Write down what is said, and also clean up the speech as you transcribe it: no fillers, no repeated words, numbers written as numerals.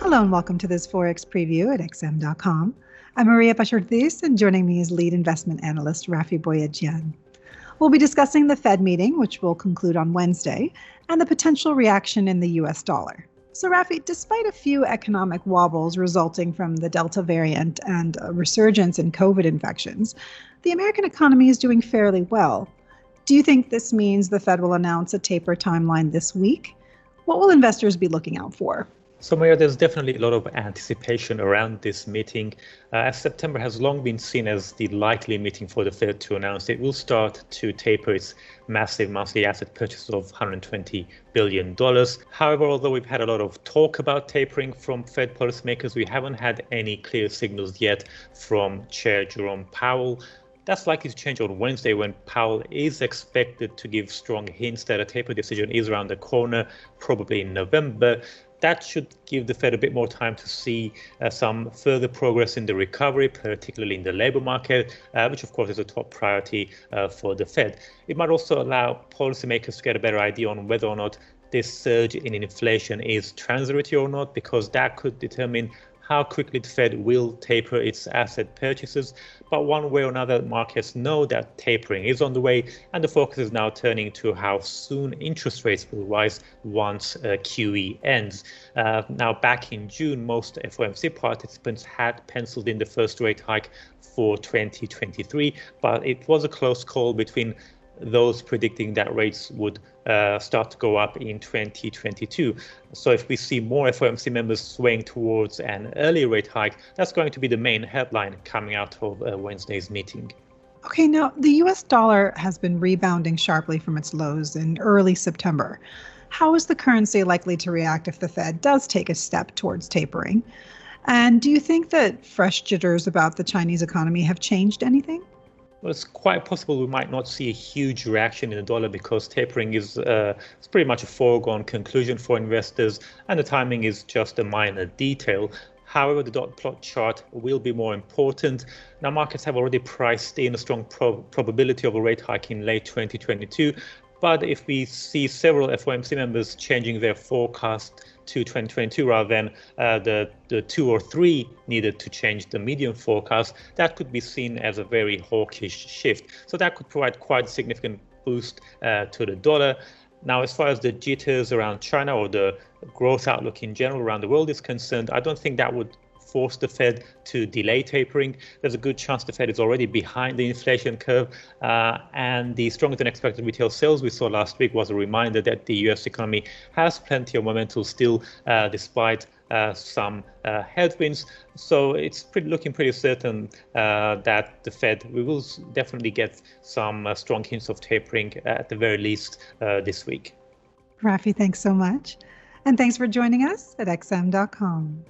Hello and welcome to this Forex Preview at xm.com. I'm Maria Pachortiz, and joining me is lead investment analyst Rafi Boyadjian. We'll be discussing the Fed meeting, which will conclude on Wednesday, and the potential reaction in the US dollar. So Rafi, despite a few economic wobbles resulting from the Delta variant and a resurgence in COVID infections, the American economy is doing fairly well. Do you think this means the Fed will announce a taper timeline this week? What will investors be looking out for? So, Maria, there's definitely a lot of anticipation around this meeting, as September has long been seen as the likely meeting for the Fed to announce it will start to taper its massive monthly asset purchase of $120 billion. However, although we've had a lot of talk about tapering from Fed policymakers, we haven't had any clear signals yet from Chair Jerome Powell. That's likely to change on Wednesday when Powell is expected to give strong hints that a taper decision is around the corner, probably in November. That should give the Fed a bit more time to see some further progress in the recovery, particularly in the labor market, which of course is a top priority for the Fed. It might also allow policymakers to get a better idea on whether or not this surge in inflation is transitory or not, because that could determine how quickly the Fed will taper its asset purchases. But one way or another, markets know that tapering is on the way, and the focus is now turning to how soon interest rates will rise once QE ends. Now, back in June, most FOMC participants had penciled in the first rate hike for 2023, but it was a close call between those predicting that rates would start to go up in 2022. So if we see more FOMC members swaying towards an early rate hike, that's going to be the main headline coming out of Wednesday's meeting. Okay, now the US dollar has been rebounding sharply from its lows in early September. How is the currency likely to react if the Fed does take a step towards tapering? And do you think that fresh jitters about the Chinese economy have changed anything? Well, it's quite possible we might not see a huge reaction in the dollar because tapering is it's pretty much a foregone conclusion for investors, and the timing is just a minor detail. However, the dot plot chart will be more important. Now, markets have already priced in a strong probability of a rate hike in late 2022. But if we see several FOMC members changing their forecast to 2022 rather than the 2 or 3 needed to change the medium forecast, that could be seen as a very hawkish shift. So that could provide quite a significant boost to the dollar. Now, as far as the jitters around China or the growth outlook in general around the world is concerned, I don't think that would force the Fed to delay tapering. There's a good chance the Fed is already behind the inflation curve, and the stronger than expected retail sales we saw last week was a reminder that the US economy has plenty of momentum still, despite some headwinds. So it's looking pretty certain that the Fed, we will definitely get some strong hints of tapering at the very least this week. Rafi, thanks so much. And thanks for joining us at xm.com.